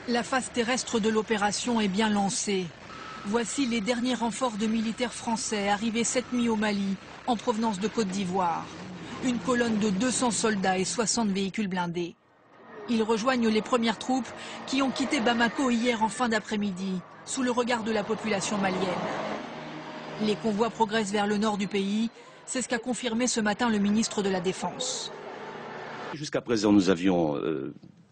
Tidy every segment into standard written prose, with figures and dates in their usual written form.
La phase terrestre de l'opération est bien lancée. Voici les derniers renforts de militaires français arrivés cette nuit au Mali, en provenance de Côte d'Ivoire. Une colonne de 200 soldats et 60 véhicules blindés. Ils rejoignent les premières troupes qui ont quitté Bamako hier en fin d'après-midi, sous le regard de la population malienne. Les convois progressent vers le nord du pays, c'est ce qu'a confirmé ce matin le ministre de la Défense. Jusqu'à présent, nous avions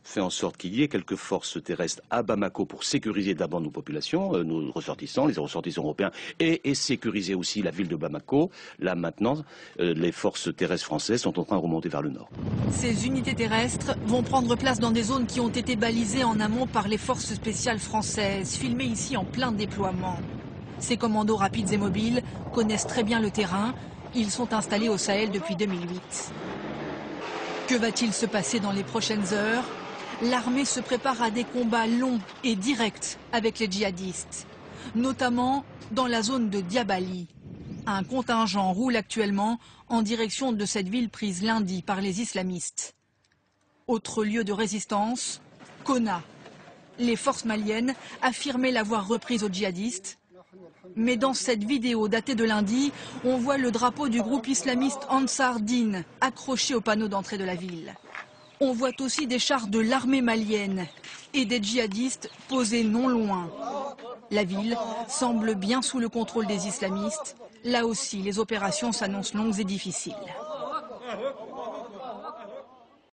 fait en sorte qu'il y ait quelques forces terrestres à Bamako pour sécuriser d'abord nos populations, nos ressortissants, les ressortissants européens, et sécuriser aussi la ville de Bamako. Là maintenant, les forces terrestres françaises sont en train de remonter vers le nord. Ces unités terrestres vont prendre place dans des zones qui ont été balisées en amont par les forces spéciales françaises, filmées ici en plein déploiement. Ces commandos rapides et mobiles connaissent très bien le terrain. Ils sont installés au Sahel depuis 2008. Que va-t-il se passer dans les prochaines heures? L'armée se prépare à des combats longs et directs avec les djihadistes, notamment dans la zone de Diabali. Un contingent roule actuellement en direction de cette ville prise lundi par les islamistes. Autre lieu de résistance, Konna. Les forces maliennes affirmaient l'avoir reprise aux djihadistes. Mais dans cette vidéo datée de lundi, on voit le drapeau du groupe islamiste Ansar Dine accroché au panneau d'entrée de la ville. On voit aussi des chars de l'armée malienne et des djihadistes posés non loin. La ville semble bien sous le contrôle des islamistes. Là aussi, les opérations s'annoncent longues et difficiles.